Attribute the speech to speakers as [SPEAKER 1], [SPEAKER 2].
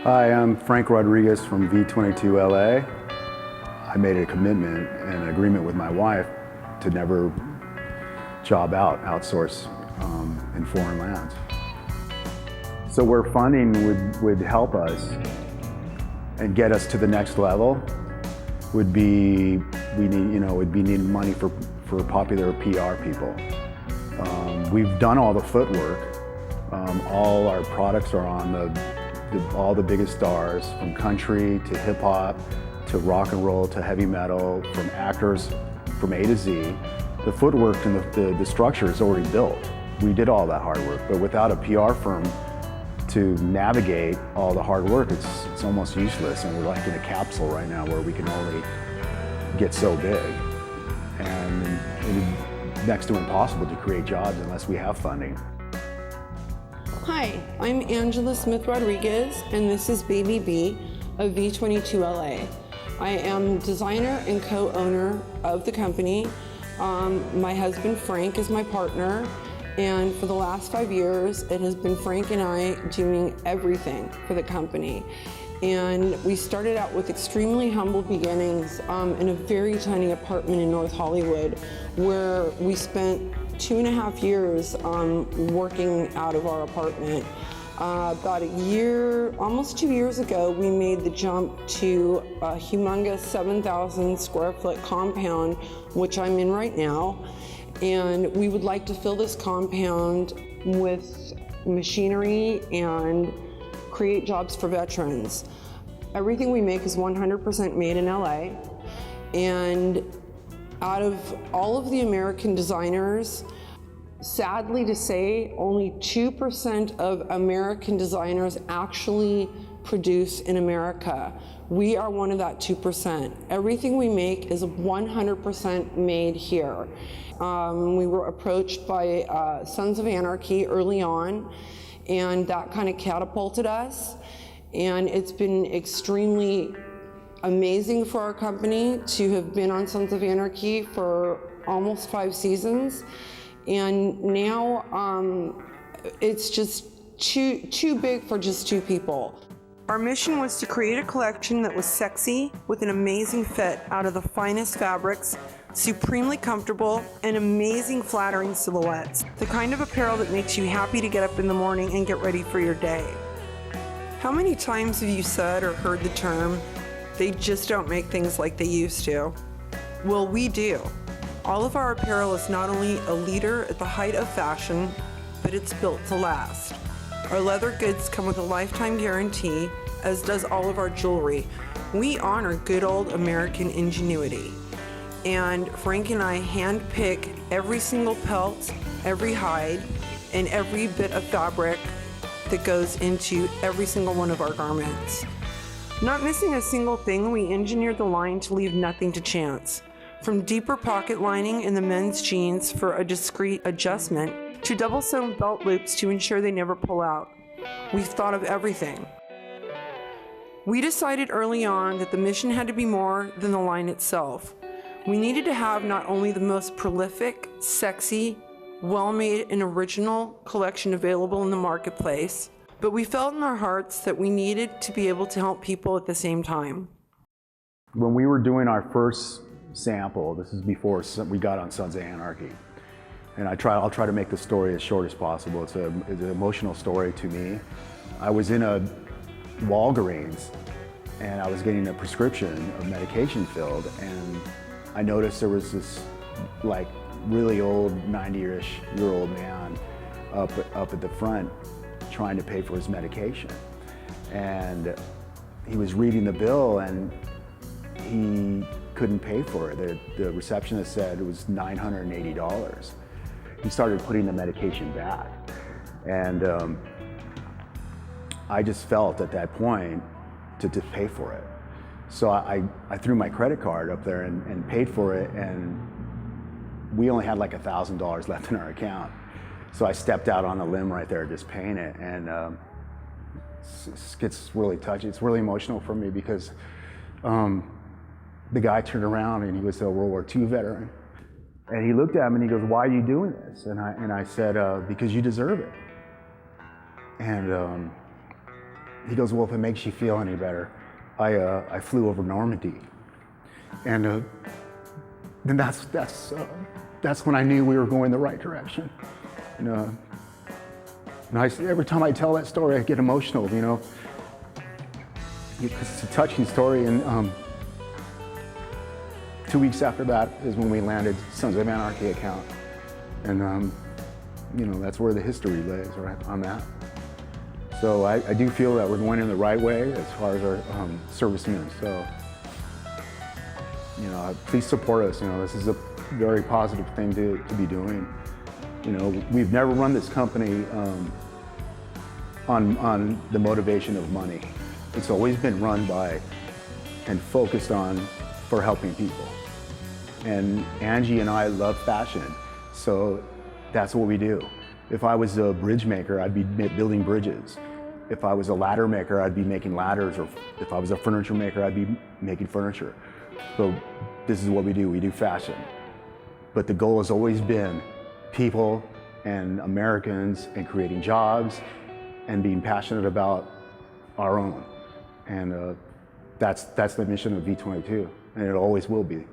[SPEAKER 1] Hi, I'm Frank Rodriguez from V22LA. I made a commitment and an agreement with my wife to never outsource in foreign lands. So where funding would help us and get us to the next level would be, would be needing money for popular PR people. We've done all the footwork. All our products are on all the biggest stars, from country to hip hop to rock and roll to heavy metal, from actors from A to Z. The footwork and the structure is already built. We did all that hard work, but without a PR firm to navigate all the hard work, it's almost useless. And we're like in a capsule right now where we can only get so big. And it's next to impossible to create jobs unless we have funding.
[SPEAKER 2] Hi, I'm Angela Smith Rodriguez, and this is Baby B of V22LA. I am designer and co-owner of the company. My husband Frank is my partner, and for the last 5 years, it has been Frank and I doing everything for the company. And we started out with extremely humble beginnings in a very tiny apartment in North Hollywood, where we spent 2.5 years working out of our apartment. About almost 2 years ago, we made the jump to a humongous 7,000 square foot compound, which I'm in right now. And we would like to fill this compound with machinery and create jobs for veterans. Everything we make is 100% made in LA. And out of all of the American designers, sadly to say, only 2% of American designers actually produce in America. We are one of that 2%. Everything we make is 100% made here. We were approached by Sons of Anarchy early on, and that kind of catapulted us. And it's been extremely amazing for our company to have been on Sons of Anarchy for almost 5 seasons. And now it's just too big for just 2 people. Our mission was to create a collection that was sexy with an amazing fit out of the finest fabrics, supremely comfortable, and amazing flattering silhouettes. The kind of apparel that makes you happy to get up in the morning and get ready for your day. How many times have you said or heard the term, "They just don't make things like they used to"? Well, we do. All of our apparel is not only a leader at the height of fashion, but it's built to last. Our leather goods come with a lifetime guarantee, as does all of our jewelry. We honor good old American ingenuity. And Frank and I handpick every single pelt, every hide, and every bit of fabric that goes into every single one of our garments. Not missing a single thing, we engineered the line to leave nothing to chance. From deeper pocket lining in the men's jeans for a discreet adjustment, to double-sewn belt loops to ensure they never pull out. We've thought of everything. We decided early on that the mission had to be more than the line itself. We needed to have not only the most prolific, sexy, well-made and original collection available in the marketplace, but we felt in our hearts that we needed to be able to help people at the same time.
[SPEAKER 1] When we were doing our first sample, this is before we got on Sons of Anarchy, and I'll try to make the story as short as possible. It's an emotional story to me. I was in a Walgreens and I was getting a prescription of medication filled, and I noticed there was this like really old 90-ish-year-old man up at the front trying to pay for his medication. And he was reading the bill and he couldn't pay for it. The receptionist said it was $980. He started putting the medication back. And I just felt at that point to pay for it. So I threw my credit card up there and paid for it, and we only had like $1,000 left in our account. So I stepped out on a limb right there just paying it, and it gets really touching. It's really emotional for me because the guy turned around and he was a World War II veteran. And he looked at me and he goes, "Why are you doing this?" And I said, "Because you deserve it." And He goes, well, if it makes you feel any better, I flew over Normandy. And then that's when I knew we were going the right direction. And every time I tell that story, I get emotional, because it's a touching story. And 2 weeks after that is when we landed Sons of Anarchy account. And that's where the history lays, right, on that. So I do feel that we're going in the right way as far as our servicemen. So, please support us. This is a very positive thing to be doing. We've never run this company on the motivation of money. It's always been run by and focused on for helping people. And Angie and I love fashion, so that's what we do. If I was a bridge maker, I'd be building bridges. If I was a ladder maker, I'd be making ladders. Or if I was a furniture maker, I'd be making furniture. So this is what we do. We do fashion. But the goal has always been people and Americans and creating jobs and being passionate about our own. And that's the mission of V22, and it always will be.